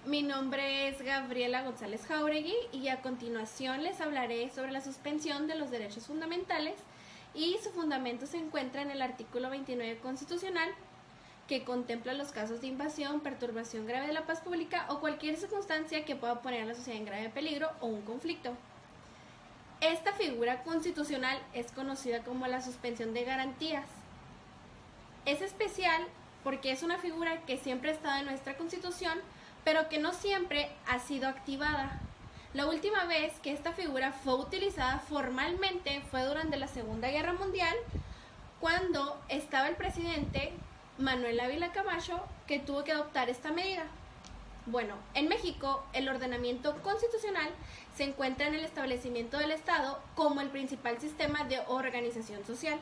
Mi nombre es Gabriela González Jauregui y a continuación les hablaré sobre la suspensión de los derechos fundamentales y su fundamento se encuentra en el artículo 29 constitucional, que contempla los casos de invasión, perturbación grave de la paz pública o cualquier circunstancia que pueda poner a la sociedad en grave peligro o un conflicto. Esta figura constitucional es conocida como la suspensión de garantías. Es especial porque es una figura que siempre ha estado en nuestra Constitución, pero que no siempre ha sido activada. La última vez que esta figura fue utilizada formalmente fue durante la Segunda Guerra Mundial, cuando estaba el presidente Manuel Ávila Camacho, que tuvo que adoptar esta medida. Bueno, en México el ordenamiento constitucional se encuentra en el establecimiento del Estado como el principal sistema de organización social.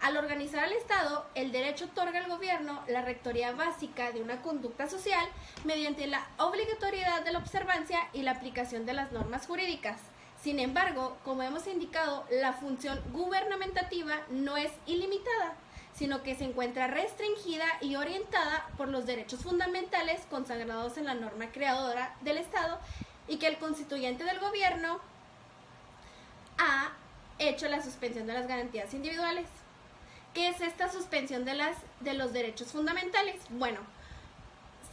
Al organizar al Estado, el derecho otorga al gobierno la rectoría básica de una conducta social mediante la obligatoriedad de la observancia y la aplicación de las normas jurídicas. Sin embargo, como hemos indicado, la función gubernamentativa no es ilimitada, sino que se encuentra restringida y orientada por los derechos fundamentales consagrados en la norma creadora del Estado y que el constituyente del gobierno ha hecho la suspensión de las garantías individuales. ¿Qué es esta suspensión de los derechos fundamentales? Bueno,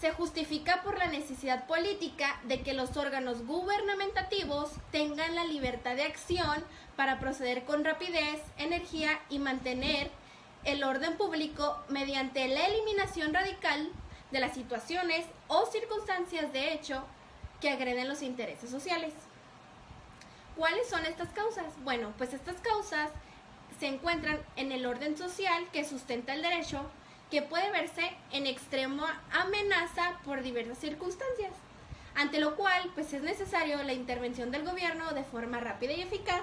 se justifica por la necesidad política de que los órganos gubernamentativos tengan la libertad de acción para proceder con rapidez, energía y mantener el orden público mediante la eliminación radical de las situaciones o circunstancias de hecho que agreden los intereses sociales. ¿Cuáles son estas causas? Bueno, pues estas causas se encuentran en el orden social que sustenta el derecho, que puede verse en extrema amenaza por diversas circunstancias, ante lo cual pues es necesario la intervención del gobierno de forma rápida y eficaz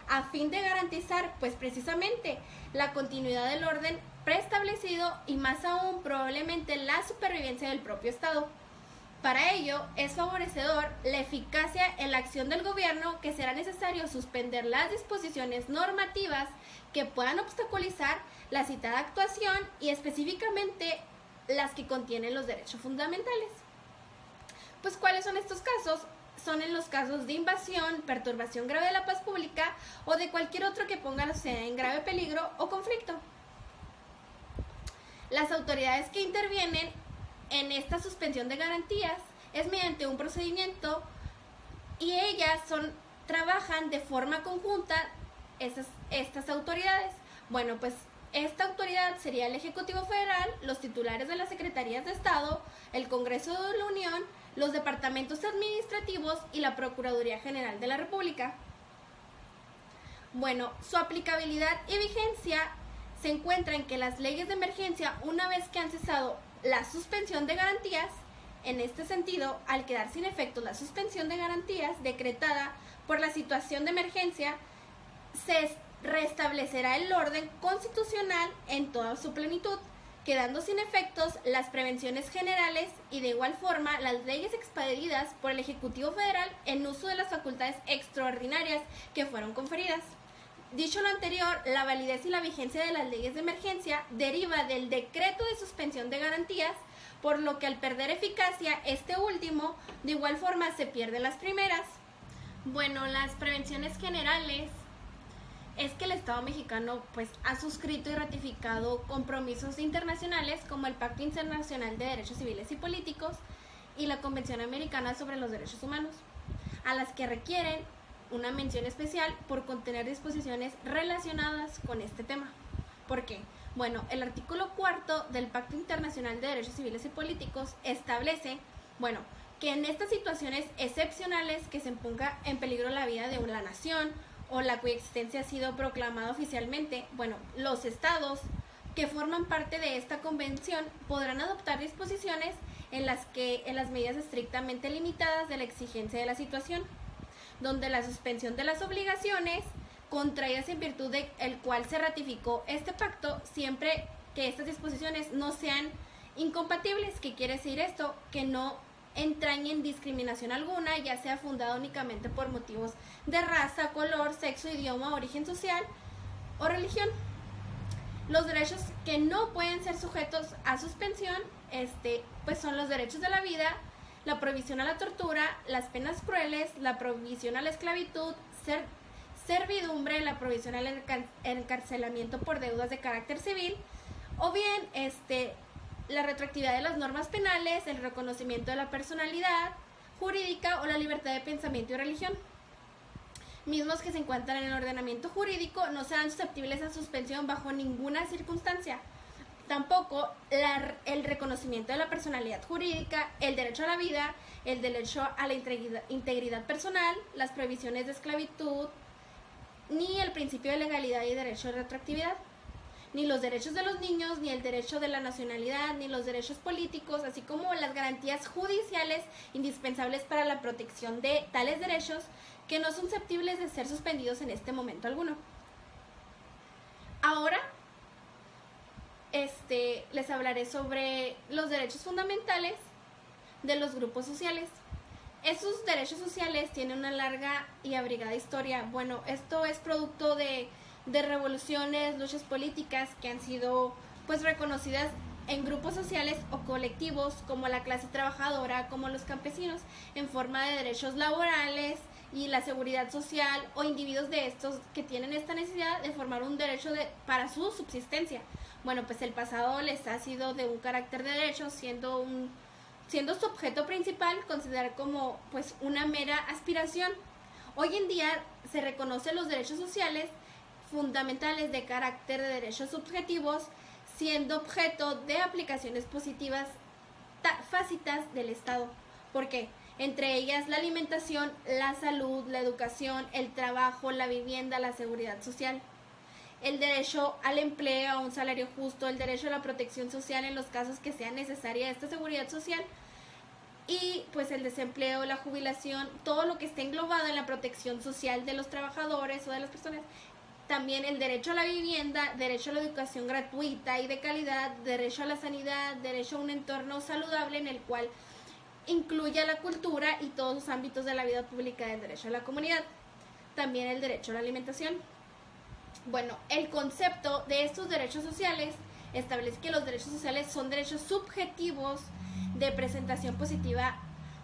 a fin de garantizar pues precisamente la continuidad del orden preestablecido y más aún probablemente la supervivencia del propio Estado. Para ello es favorecedor la eficacia en la acción del gobierno, que será necesario suspender las disposiciones normativas que puedan obstaculizar la citada actuación y específicamente las que contienen los derechos fundamentales. Pues ¿cuáles son estos casos? Son en los casos de invasión, perturbación grave de la paz pública o de cualquier otro que ponga a la sociedad en grave peligro o conflicto. Las autoridades que intervienen en esta suspensión de garantías es mediante un procedimiento y ellas trabajan de forma conjunta estas autoridades. Bueno, pues esta autoridad sería el Ejecutivo Federal, los titulares de las Secretarías de Estado, el Congreso de la Unión, los departamentos administrativos y la Procuraduría General de la República. Bueno, su aplicabilidad y vigencia se encuentra en que las leyes de emergencia, una vez que han cesado la suspensión de garantías, en este sentido, al quedar sin efecto la suspensión de garantías decretada por la situación de emergencia, se restablecerá el orden constitucional en toda su plenitud, quedando sin efectos las prevenciones generales y de igual forma las leyes expedidas por el Ejecutivo Federal en uso de las facultades extraordinarias que fueron conferidas. Dicho lo anterior, la validez y la vigencia de las leyes de emergencia deriva del decreto de suspensión de garantías, por lo que al perder eficacia este último, de igual forma se pierden las primeras. Bueno, las prevenciones generales es que el Estado mexicano pues ha suscrito y ratificado compromisos internacionales como el Pacto Internacional de Derechos Civiles y Políticos y la Convención Americana sobre los Derechos Humanos, a las que requieren una mención especial por contener disposiciones relacionadas con este tema. ¿Por qué? Bueno, el artículo 4 del Pacto Internacional de Derechos Civiles y Políticos establece, que en estas situaciones excepcionales que se ponga en peligro la vida de la nación o la cuya existencia ha sido proclamada oficialmente, los estados que forman parte de esta convención podrán adoptar disposiciones en las medidas estrictamente limitadas de la exigencia de la situación, donde la suspensión de las obligaciones contraídas en virtud del cual se ratificó este pacto, siempre que estas disposiciones no sean incompatibles. ¿Qué quiere decir esto? Que no entrañen discriminación alguna, ya sea fundada únicamente por motivos de raza, color, sexo, idioma, origen social o religión. Los derechos que no pueden ser sujetos a suspensión, pues son los derechos de la vida, la prohibición a la tortura, las penas crueles, la prohibición a la esclavitud, servidumbre, la prohibición al encarcelamiento por deudas de carácter civil, o bien la retroactividad de las normas penales, el reconocimiento de la personalidad jurídica o la libertad de pensamiento y religión, mismos que se encuentran en el ordenamiento jurídico, no serán susceptibles a suspensión bajo ninguna circunstancia. Tampoco el reconocimiento de la personalidad jurídica, el derecho a la vida, el derecho a la integridad personal, las prohibiciones de esclavitud, ni el principio de legalidad y derecho de retroactividad, ni los derechos de los niños, ni el derecho de la nacionalidad, ni los derechos políticos, así como las garantías judiciales indispensables para la protección de tales derechos que no son susceptibles de ser suspendidos en este momento alguno. Ahora les hablaré sobre los derechos fundamentales de los grupos sociales. Estos derechos sociales tienen una larga y abrigada historia. Bueno, esto es producto de revoluciones, luchas políticas que han sido pues reconocidas en grupos sociales o colectivos como la clase trabajadora, como los campesinos, en forma de derechos laborales y la seguridad social, o individuos de estos que tienen esta necesidad de formar un derecho para su subsistencia. Bueno, pues el pasado les ha sido de un carácter de derecho, siendo su objeto principal considerar como pues una mera aspiración. Hoy en día se reconocen los derechos sociales fundamentales de carácter de derechos subjetivos, siendo objeto de aplicaciones positivas tácitas del Estado. ¿Por qué? Entre ellas la alimentación, la salud, la educación, el trabajo, la vivienda, la seguridad social, el derecho al empleo, a un salario justo, el derecho a la protección social en los casos que sea necesaria esta seguridad social, y pues el desempleo, la jubilación, todo lo que esté englobado en la protección social de los trabajadores o de las personas. También el derecho a la vivienda, derecho a la educación gratuita y de calidad, derecho a la sanidad, derecho a un entorno saludable en el cual incluya la cultura y todos los ámbitos de la vida pública del derecho a la comunidad. También el derecho a la alimentación. Bueno, el concepto de estos derechos sociales establece que los derechos sociales son derechos subjetivos de presentación positiva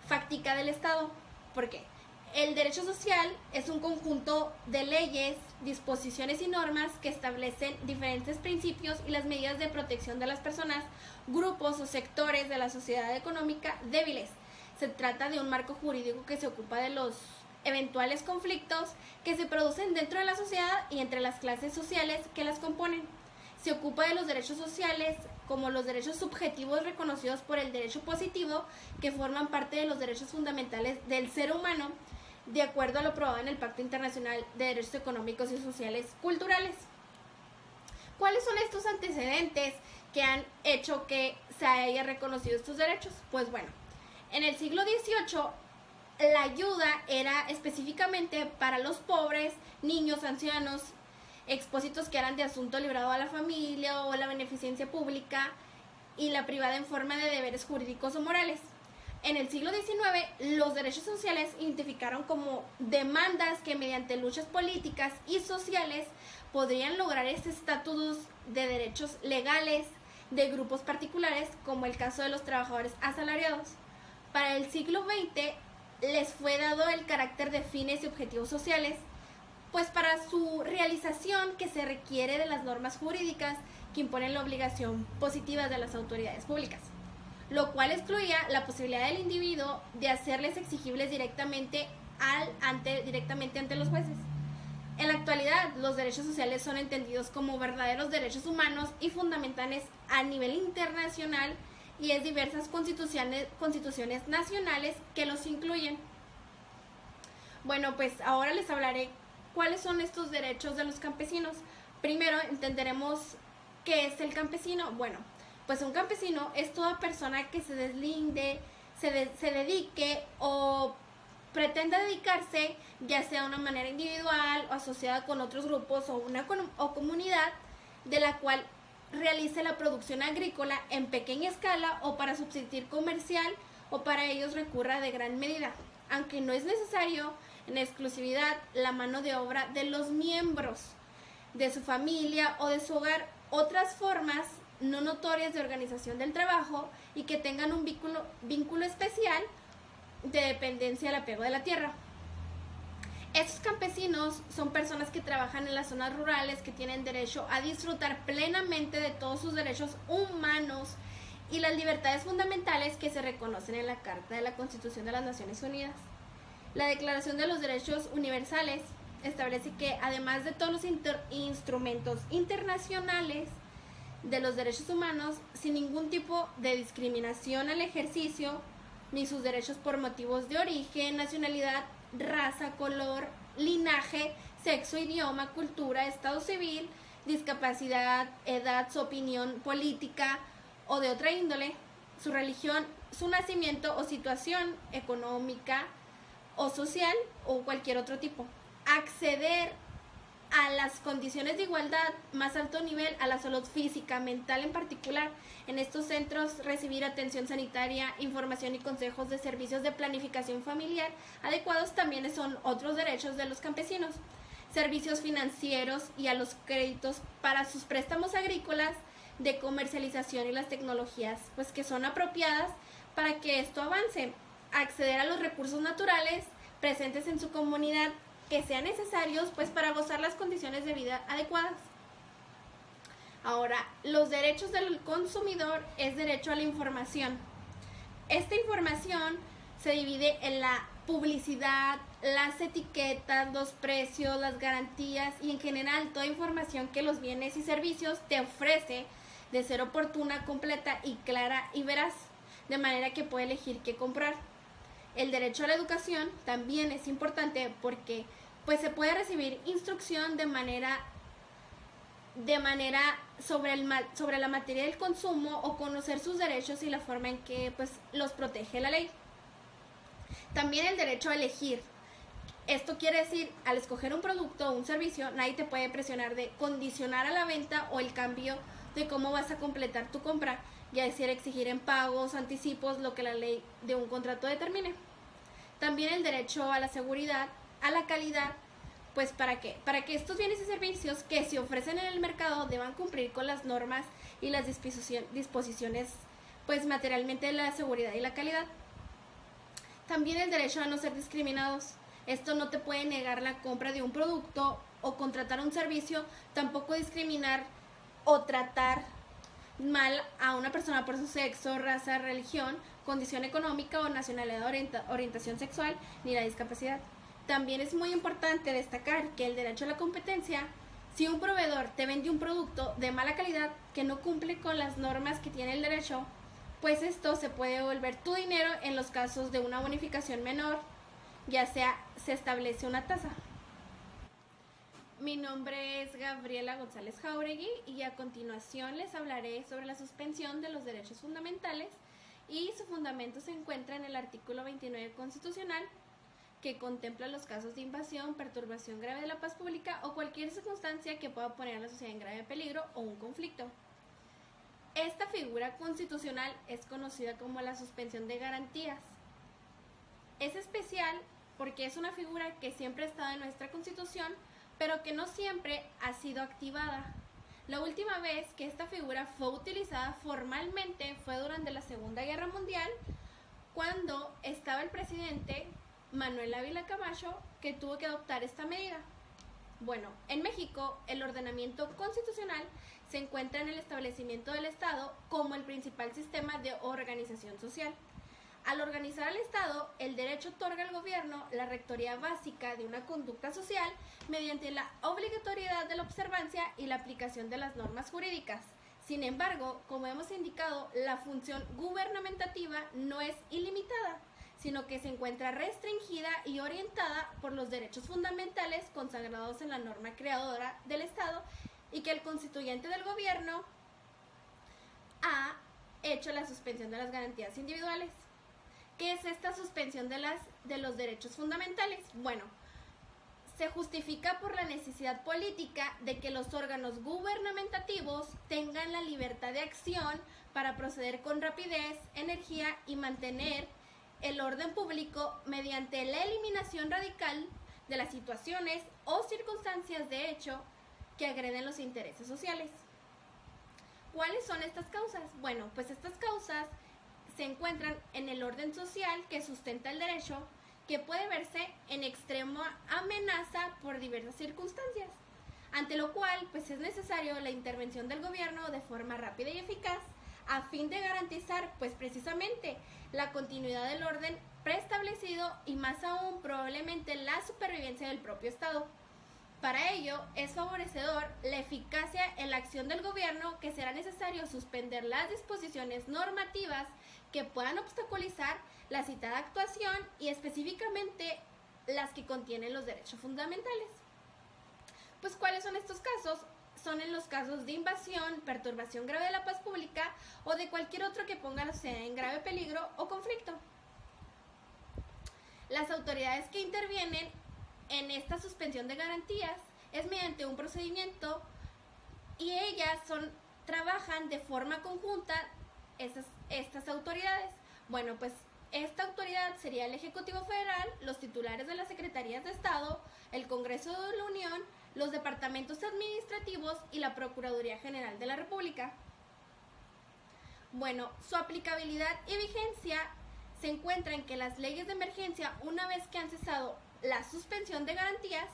fáctica del Estado. ¿Por qué? El derecho social es un conjunto de leyes, disposiciones y normas que establecen diferentes principios y las medidas de protección de las personas, grupos o sectores de la sociedad económica débiles. Se trata de un marco jurídico que se ocupa de los eventuales conflictos que se producen dentro de la sociedad y entre las clases sociales que las componen. Se ocupa de los derechos sociales como los derechos subjetivos reconocidos por el derecho positivo, que forman parte de los derechos fundamentales del ser humano, de acuerdo a lo aprobado en el Pacto Internacional de Derechos Económicos y Sociales Culturales. ¿Cuáles son estos antecedentes que han hecho que se haya reconocido estos derechos? Pues bueno, en el siglo XVIII la ayuda era específicamente para los pobres, niños, ancianos, expósitos que eran de asunto librado a la familia o la beneficencia pública, y la privada en forma de deberes jurídicos o morales. En el siglo XIX, los derechos sociales identificaron como demandas que mediante luchas políticas y sociales podrían lograr este estatus de derechos legales de grupos particulares, como el caso de los trabajadores asalariados. Para el siglo XX les fue dado el carácter de fines y objetivos sociales, pues para su realización que se requiere de las normas jurídicas que imponen la obligación positiva de las autoridades públicas, lo cual excluía la posibilidad del individuo de hacerles exigibles directamente ante los jueces. En la actualidad, los derechos sociales son entendidos como verdaderos derechos humanos y fundamentales a nivel internacional, y es diversas constituciones nacionales que los incluyen. Bueno, pues ahora les hablaré cuáles son estos derechos de los campesinos. Primero entenderemos qué es el campesino. Bueno, pues un campesino es toda persona que se deslinde, se dedique o pretenda dedicarse, ya sea de una manera individual o asociada con otros grupos o comunidad, de la cual realice la producción agrícola en pequeña escala o para subsistir comercial, o para ellos recurra de gran medida, aunque no es necesario en exclusividad la mano de obra de los miembros de su familia o de su hogar, otras formas no notorias de organización del trabajo y que tengan un vínculo especial de dependencia del apego de la tierra. Estos campesinos son personas que trabajan en las zonas rurales, que tienen derecho a disfrutar plenamente de todos sus derechos humanos y las libertades fundamentales que se reconocen en la Carta de la Constitución de las Naciones Unidas. La Declaración de los Derechos Universales establece que, además de todos los instrumentos internacionales de los derechos humanos, sin ningún tipo de discriminación al ejercicio, ni sus derechos por motivos de origen, nacionalidad, raza, color, linaje, sexo, idioma, cultura, estado civil, discapacidad, edad, su opinión política o de otra índole, su religión, su nacimiento o situación económica o social o cualquier otro tipo. Acceder a las condiciones de igualdad, más alto nivel, a la salud física, mental en particular. En estos centros recibir atención sanitaria, información y consejos de servicios de planificación familiar adecuados también son otros derechos de los campesinos. Servicios financieros y a los créditos para sus préstamos agrícolas de comercialización y las tecnologías pues que son apropiadas para que esto avance. Acceder a los recursos naturales presentes en su comunidad que sean necesarios pues para gozar las condiciones de vida adecuadas. Ahora, los derechos del consumidor es derecho a la información. Esta información se divide en la publicidad, las etiquetas, los precios, las garantías y en general toda información que los bienes y servicios te ofrece de ser oportuna, completa y clara y veraz, de manera que puede elegir qué comprar. El derecho a la educación también es importante porque pues se puede recibir instrucción de manera sobre la materia del consumo o conocer sus derechos y la forma en que pues los protege la ley. También el derecho a elegir. Esto quiere decir, al escoger un producto o un servicio, nadie te puede presionar de condicionar a la venta o el cambio de cómo vas a completar tu compra, ya decir exigir en pagos, anticipos, lo que la ley de un contrato determine. También el derecho a la seguridad, a la calidad, pues ¿para qué? Para que estos bienes y servicios que se ofrecen en el mercado deban cumplir con las normas y las disposiciones pues materialmente de la seguridad y la calidad. También el derecho a no ser discriminados. Esto no te puede negar la compra de un producto o contratar un servicio, tampoco discriminar o tratar mal a una persona por su sexo, raza, religión, condición económica o nacionalidad, orientación sexual ni la discapacidad. También es muy importante destacar que el derecho a la competencia, si un proveedor te vende un producto de mala calidad que no cumple con las normas que tiene el derecho, pues esto se puede devolver tu dinero en los casos de una bonificación menor, ya sea se establece una tasa. Mi nombre es Gabriela González Jauregui y a continuación les hablaré sobre la suspensión de los derechos fundamentales y su fundamento se encuentra en el artículo 29 constitucional, que contempla los casos de invasión, perturbación grave de la paz pública o cualquier circunstancia que pueda poner a la sociedad en grave peligro o un conflicto. Esta figura constitucional es conocida como la suspensión de garantías. Es especial porque es una figura que siempre ha estado en nuestra Constitución, pero que no siempre ha sido activada. La última vez que esta figura fue utilizada formalmente fue durante la Segunda Guerra Mundial, cuando estaba el presidente Manuel Ávila Camacho, que tuvo que adoptar esta medida. Bueno, en México el ordenamiento constitucional se encuentra en el establecimiento del Estado como el principal sistema de organización social. Al organizar al Estado, el derecho otorga al gobierno la rectoría básica de una conducta social mediante la obligatoriedad de la observancia y la aplicación de las normas jurídicas. Sin embargo, como hemos indicado, la función gubernamentativa no es ilimitada, sino que se encuentra restringida y orientada por los derechos fundamentales consagrados en la norma creadora del Estado y que el constituyente del gobierno ha hecho la suspensión de las garantías individuales. ¿Qué es esta suspensión de los derechos fundamentales? Bueno, se justifica por la necesidad política de que los órganos gubernamentativos tengan la libertad de acción para proceder con rapidez, energía y mantener el orden público mediante la eliminación radical de las situaciones o circunstancias de hecho que agreden los intereses sociales. ¿Cuáles son estas causas? Bueno, pues estas causas se encuentran en el orden social que sustenta el derecho, que puede verse en extrema amenaza por diversas circunstancias, ante lo cual pues es necesario la intervención del gobierno de forma rápida y eficaz a fin de garantizar pues precisamente la continuidad del orden preestablecido y más aún probablemente la supervivencia del propio Estado. Para ello es favorecedor la eficacia en la acción del gobierno, que será necesario suspender las disposiciones normativas que puedan obstaculizar la citada actuación y específicamente las que contienen los derechos fundamentales. Pues, ¿cuáles son estos casos? Son en los casos de invasión, perturbación grave de la paz pública o de cualquier otro que ponga a la sociedad en grave peligro o conflicto. Las autoridades que intervienen en esta suspensión de garantías es mediante un procedimiento y ellas trabajan de forma conjunta estas autoridades. Bueno, pues esta autoridad sería el Ejecutivo Federal, los titulares de las Secretarías de Estado, el Congreso de la Unión, los departamentos administrativos y la Procuraduría General de la República. Bueno, su aplicabilidad y vigencia se encuentra en que las leyes de emergencia, una vez que han cesado la suspensión de garantías,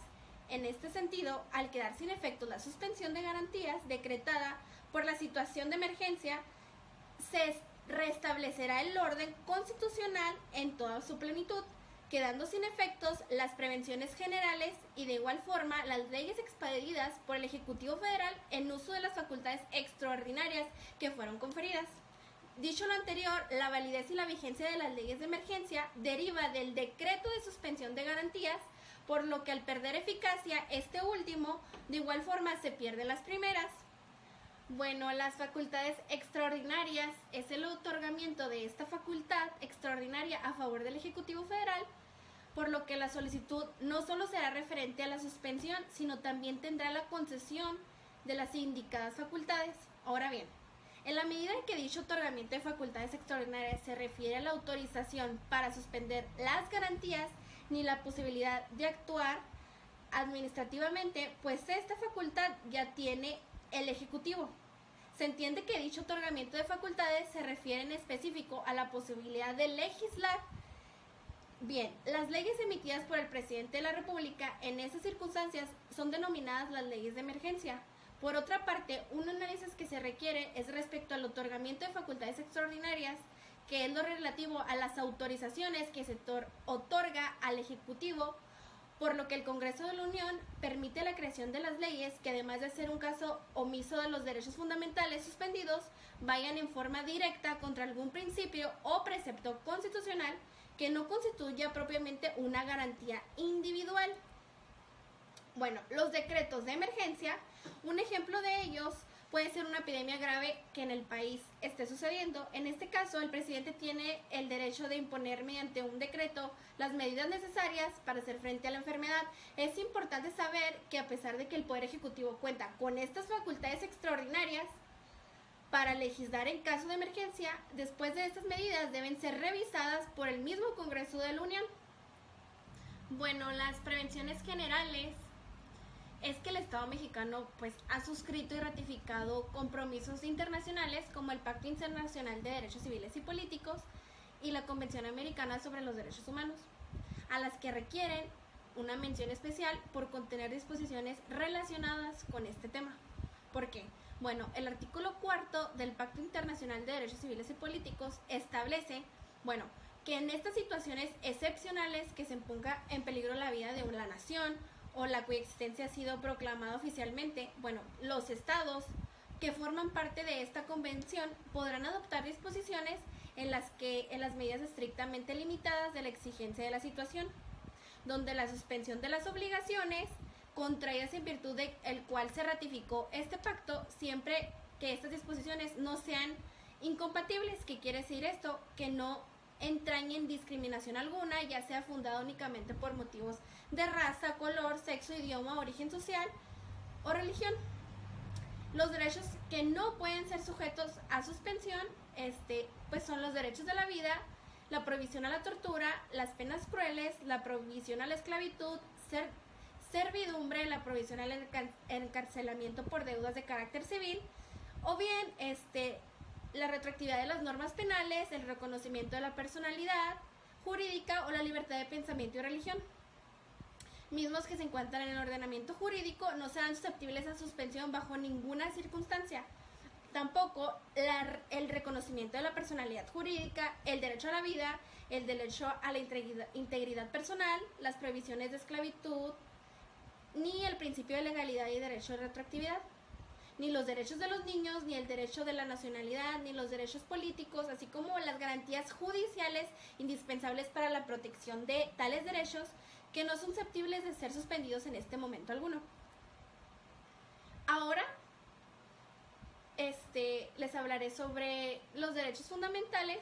en este sentido, al quedar sin efecto la suspensión de garantías decretada por la situación de emergencia, se restablecerá el orden constitucional en toda su plenitud, quedando sin efectos las prevenciones generales y de igual forma las leyes expedidas por el Ejecutivo Federal en uso de las facultades extraordinarias que fueron conferidas. Dicho lo anterior, la validez y la vigencia de las leyes de emergencia deriva del decreto de suspensión de garantías, por lo que al perder eficacia este último, de igual forma se pierden las primeras. Bueno, las facultades extraordinarias es el otorgamiento de esta facultad extraordinaria a favor del Ejecutivo Federal, por lo que la solicitud no solo será referente a la suspensión, sino también tendrá la concesión de las indicadas facultades. Ahora bien, en la medida en que dicho otorgamiento de facultades extraordinarias se refiere a la autorización para suspender las garantías ni la posibilidad de actuar administrativamente, pues esta facultad ya tiene el Ejecutivo. Se entiende que dicho otorgamiento de facultades se refiere en específico a la posibilidad de legislar. Bien, las leyes emitidas por el presidente de la República en esas circunstancias son denominadas las leyes de emergencia. Por otra parte, un análisis que se requiere es respecto al otorgamiento de facultades extraordinarias, que es lo relativo a las autorizaciones que se otorga al Ejecutivo, por lo que el Congreso de la Unión permite la creación de las leyes que, además de ser un caso omiso de los derechos fundamentales suspendidos, vayan en forma directa contra algún principio o precepto constitucional que no constituya propiamente una garantía individual. Bueno, los decretos de emergencia, un ejemplo de ellos puede ser una epidemia grave que en el país esté sucediendo. En este caso, el presidente tiene el derecho de imponer mediante un decreto las medidas necesarias para hacer frente a la enfermedad. Es importante saber que a pesar de que el Poder Ejecutivo cuenta con estas facultades extraordinarias para legislar en caso de emergencia, después de estas medidas deben ser revisadas por el mismo Congreso de la Unión. Bueno, las prevenciones generales es que el Estado mexicano pues ha suscrito y ratificado compromisos internacionales como el Pacto Internacional de Derechos Civiles y Políticos y la Convención Americana sobre los Derechos Humanos, a las que requieren una mención especial por contener disposiciones relacionadas con este tema. ¿Por qué? Bueno, el artículo 4 del Pacto Internacional de Derechos Civiles y Políticos establece, que en estas situaciones excepcionales que se ponga en peligro la vida de la nación o la cuya existencia ha sido proclamada oficialmente, los estados que forman parte de esta convención podrán adoptar disposiciones en las medidas estrictamente limitadas de la exigencia de la situación, donde la suspensión de las obligaciones contraídas en virtud del cual se ratificó este pacto, siempre que estas disposiciones no sean incompatibles. ¿Qué quiere decir esto? Que no entrañen discriminación alguna, ya sea fundada únicamente por motivos de raza, color, sexo, idioma, origen social o religión. Los derechos que no pueden ser sujetos a suspensión, pues son los derechos de la vida, la prohibición a la tortura, las penas crueles, la prohibición a la esclavitud, servidumbre, la prohibición al encarcelamiento por deudas de carácter civil, o bien la retroactividad de las normas penales, el reconocimiento de la personalidad jurídica o la libertad de pensamiento y religión, mismos que se encuentran en el ordenamiento jurídico, no serán susceptibles a suspensión bajo ninguna circunstancia. Tampoco el reconocimiento de la personalidad jurídica, el derecho a la vida, el derecho a la integridad personal, las prohibiciones de esclavitud, ni el principio de legalidad y derecho de retroactividad, ni los derechos de los niños, ni el derecho de la nacionalidad, ni los derechos políticos, así como las garantías judiciales indispensables para la protección de tales derechos que no son susceptibles de ser suspendidos en este momento alguno. Ahora les hablaré sobre los derechos fundamentales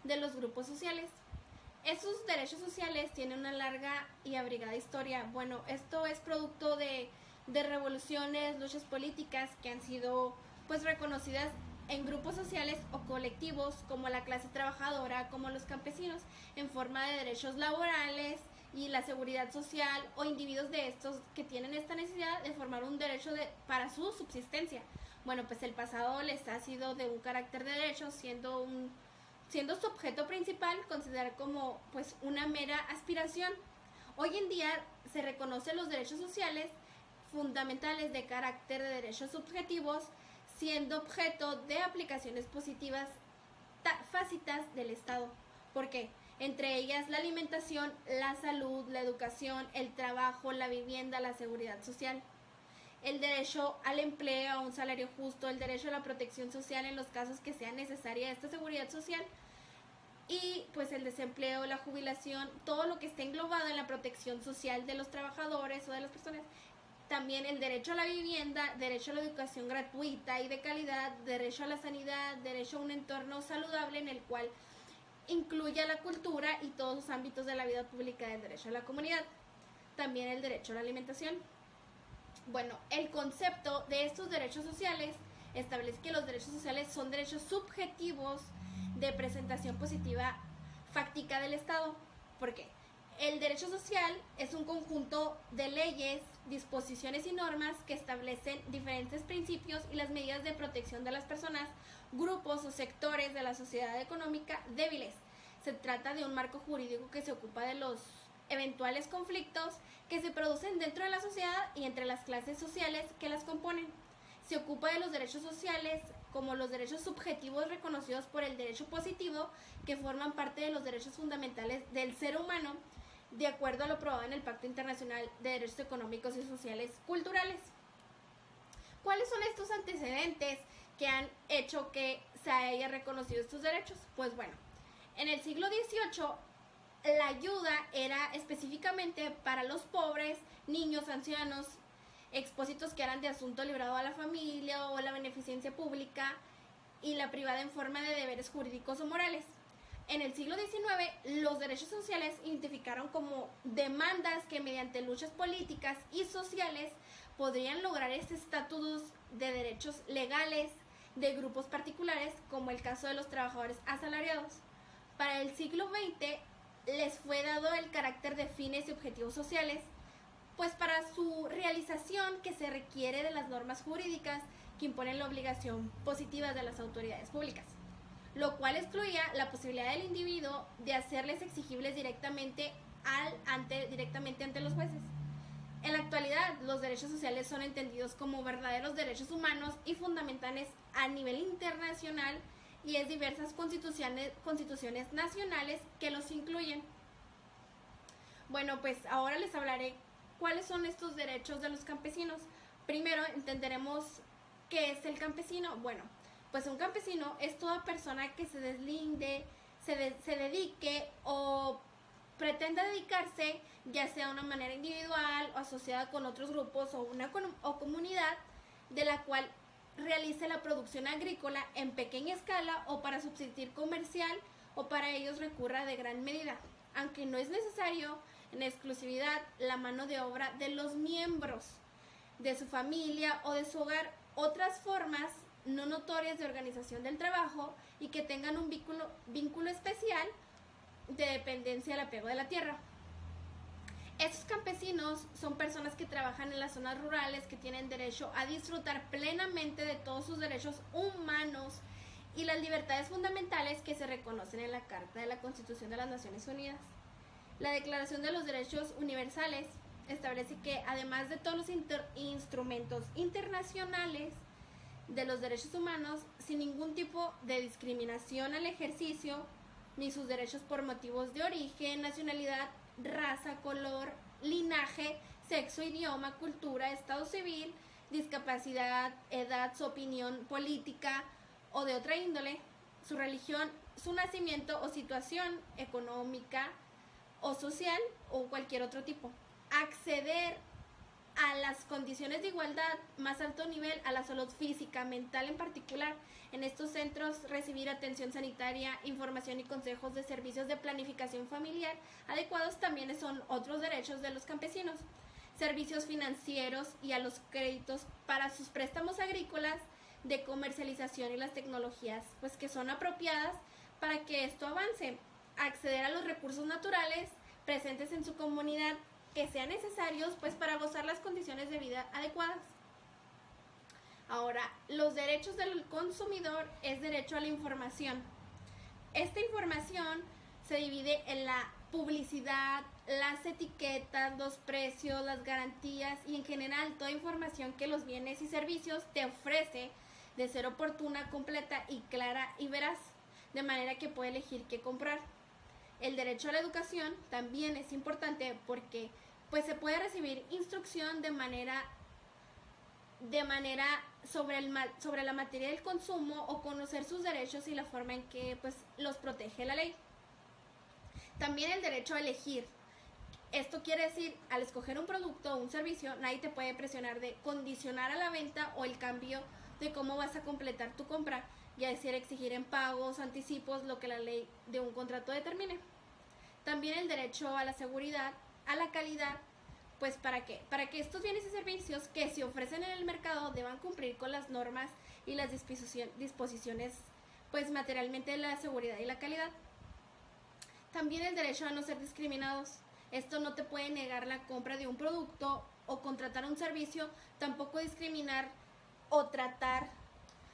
de los grupos sociales. Estos derechos sociales tienen una larga y abrigada historia. Bueno, esto es producto de revoluciones, luchas políticas que han sido pues reconocidas en grupos sociales o colectivos como la clase trabajadora, como los campesinos, en forma de derechos laborales y la seguridad social, o individuos de estos que tienen esta necesidad de formar un derecho para su subsistencia. Bueno, pues el pasado les ha sido de un carácter de derecho, siendo su objeto principal considerar como pues una mera aspiración. Hoy en día se reconocen los derechos sociales fundamentales de carácter de derechos subjetivos, siendo objeto de aplicaciones positivas tácitas del Estado. ¿Por qué? Entre ellas la alimentación, la salud, la educación, el trabajo, la vivienda, la seguridad social, el derecho al empleo, a un salario justo, el derecho a la protección social en los casos que sea necesaria esta seguridad social, y pues el desempleo, la jubilación, todo lo que esté englobado en la protección social de los trabajadores o de las personas. También el derecho a la vivienda, derecho a la educación gratuita y de calidad, derecho a la sanidad, derecho a un entorno saludable en el cual incluya la cultura y todos los ámbitos de la vida pública del derecho a la comunidad. También el derecho a la alimentación. Bueno, el concepto de estos derechos sociales establece que los derechos sociales son derechos subjetivos de presentación positiva fáctica del Estado. ¿Por qué? El derecho social es un conjunto de leyes, disposiciones y normas que establecen diferentes principios y las medidas de protección de las personas, grupos o sectores de la sociedad económica débiles. Se trata de un marco jurídico que se ocupa de los eventuales conflictos que se producen dentro de la sociedad y entre las clases sociales que las componen. Se ocupa de los derechos sociales como los derechos subjetivos reconocidos por el derecho positivo, que forman parte de los derechos fundamentales del ser humano, de acuerdo a lo aprobado en el Pacto Internacional de Derechos Económicos y Sociales Culturales. ¿Cuáles son estos antecedentes que han hecho que se haya reconocido estos derechos? Pues bueno, en el siglo XVIII la ayuda era específicamente para los pobres, niños, ancianos, expósitos que eran de asunto librado a la familia o la beneficencia pública, y la privada en forma de deberes jurídicos o morales. En el siglo XIX, los derechos sociales identificaron como demandas que mediante luchas políticas y sociales podrían lograr este estatus de derechos legales de grupos particulares, como el caso de los trabajadores asalariados. Para el siglo XX les fue dado el carácter de fines y objetivos sociales, pues para su realización que se requiere de las normas jurídicas que imponen la obligación positiva de las autoridades públicas, lo cual excluía la posibilidad del individuo de hacerles exigibles directamente ante los jueces. En la actualidad, los derechos sociales son entendidos como verdaderos derechos humanos y fundamentales a nivel internacional, y es diversas constituciones nacionales que los incluyen. Bueno, pues ahora les hablaré cuáles son estos derechos de los campesinos. Primero entenderemos qué es el campesino. Bueno, pues un campesino es toda persona que se deslinde, se dedique o pretenda dedicarse, ya sea de una manera individual o asociada con otros grupos o comunidad, de la cual realice la producción agrícola en pequeña escala o para subsistir comercial, o para ellos recurra de gran medida, aunque no es necesario en exclusividad la mano de obra de los miembros de su familia o de su hogar, otras formas no notorias de organización del trabajo y que tengan un vínculo especial de dependencia al apego de la tierra. Estos campesinos son personas que trabajan en las zonas rurales, que tienen derecho a disfrutar plenamente de todos sus derechos humanos y las libertades fundamentales que se reconocen en la Carta de la Constitución de las Naciones Unidas. La Declaración de los Derechos Universales establece que, además de todos los instrumentos internacionales de los derechos humanos, sin ningún tipo de discriminación al ejercicio, ni sus derechos por motivos de origen, nacionalidad, raza, color, linaje, sexo, idioma, cultura, estado civil, discapacidad, edad, su opinión política o de otra índole, su religión, su nacimiento o situación económica o social o cualquier otro tipo. Acceder a las condiciones de igualdad, más alto nivel, a la salud física, mental en particular. En estos centros recibir atención sanitaria, información y consejos de servicios de planificación familiar adecuados también son otros derechos de los campesinos. Servicios financieros y a los créditos para sus préstamos agrícolas, de comercialización y las tecnologías pues que son apropiadas para que esto avance. Acceder a los recursos naturales presentes en su comunidad que sean necesarios pues para gozar las condiciones de vida adecuadas. Ahora, los derechos del consumidor es derecho a la información. Esta información se divide en la publicidad, las etiquetas, los precios, las garantías y en general toda información que los bienes y servicios te ofrece de ser oportuna, completa y clara y veraz, de manera que puede elegir qué comprar. El derecho a la educación también es importante porque pues se puede recibir instrucción de manera sobre la materia del consumo o conocer sus derechos y la forma en que pues los protege la ley. También el derecho a elegir. Esto quiere decir, al escoger un producto o un servicio, nadie te puede presionar de condicionar a la venta o el cambio de cómo vas a completar tu compra, ya decir exigir en pagos, anticipos, lo que la ley de un contrato determine. También el derecho a la seguridad, a la calidad, pues ¿para qué? Para que estos bienes y servicios que se ofrecen en el mercado deban cumplir con las normas y las disposiciones pues materialmente de la seguridad y la calidad. También el derecho a no ser discriminados. Esto no te puede negar la compra de un producto o contratar un servicio, tampoco discriminar o tratar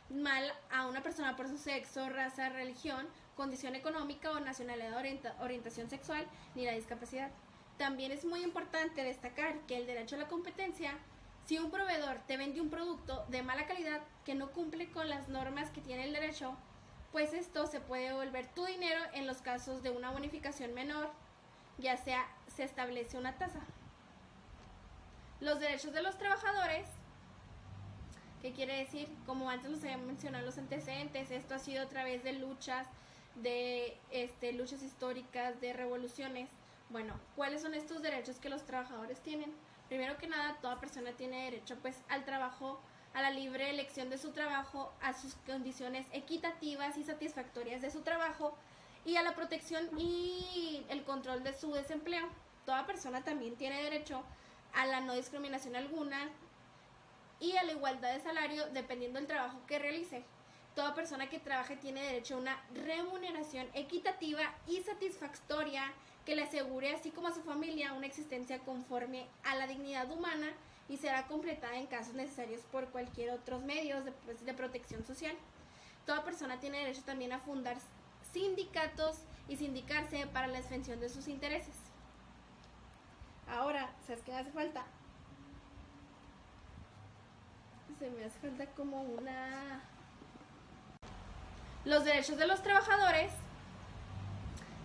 mal a una persona por su sexo, raza, religión, condición económica o nacionalidad, orientación sexual, ni la discapacidad. También es muy importante destacar que el derecho a la competencia, si un proveedor te vende un producto de mala calidad que no cumple con las normas que tiene el derecho, pues esto se puede devolver tu dinero en los casos de una bonificación menor, ya sea se establece una tasa. Los derechos de los trabajadores, ¿qué quiere decir? Como antes los había mencionado los antecedentes, esto ha sido a través de luchas históricas, de revoluciones. Bueno, ¿cuáles son estos derechos que los trabajadores tienen? Primero que nada, toda persona tiene derecho pues al trabajo, a la libre elección de su trabajo, a sus condiciones equitativas y satisfactorias de su trabajo y a la protección y el control de su desempleo. Toda persona también tiene derecho a la no discriminación alguna y a la igualdad de salario dependiendo del trabajo que realice. Toda persona que trabaje tiene derecho a una remuneración equitativa y satisfactoria que le asegure, así como a su familia, una existencia conforme a la dignidad humana y será completada en casos necesarios por cualquier otros medios de protección social. Toda persona tiene derecho también a fundar sindicatos y sindicarse para la defensa de sus intereses. Ahora, ¿sabes qué me hace falta? Se me hace falta como los derechos de los trabajadores.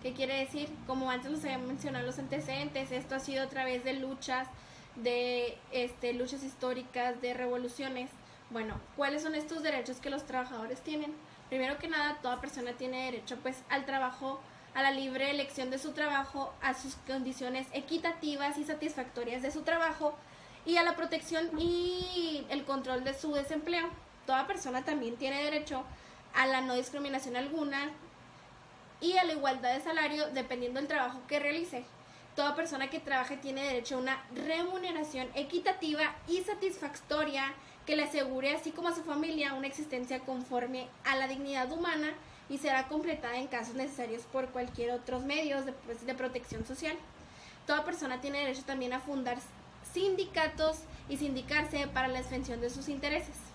¿Qué quiere decir? Como antes los había mencionado los antecedentes, esto ha sido a través de luchas históricas, de revoluciones. Bueno, ¿cuáles son estos derechos que los trabajadores tienen? Primero que nada, toda persona tiene derecho pues al trabajo, a la libre elección de su trabajo, a sus condiciones equitativas y satisfactorias de su trabajo y a la protección y el control de su desempleo. Toda persona también tiene derecho a la no discriminación alguna y a la igualdad de salario dependiendo del trabajo que realice. Toda persona que trabaje tiene derecho a una remuneración equitativa y satisfactoria que le asegure, así como a su familia, una existencia conforme a la dignidad humana y será completada en casos necesarios por cualquier otros medios de protección social. Toda persona tiene derecho también a fundar sindicatos y sindicarse para la defensa de sus intereses.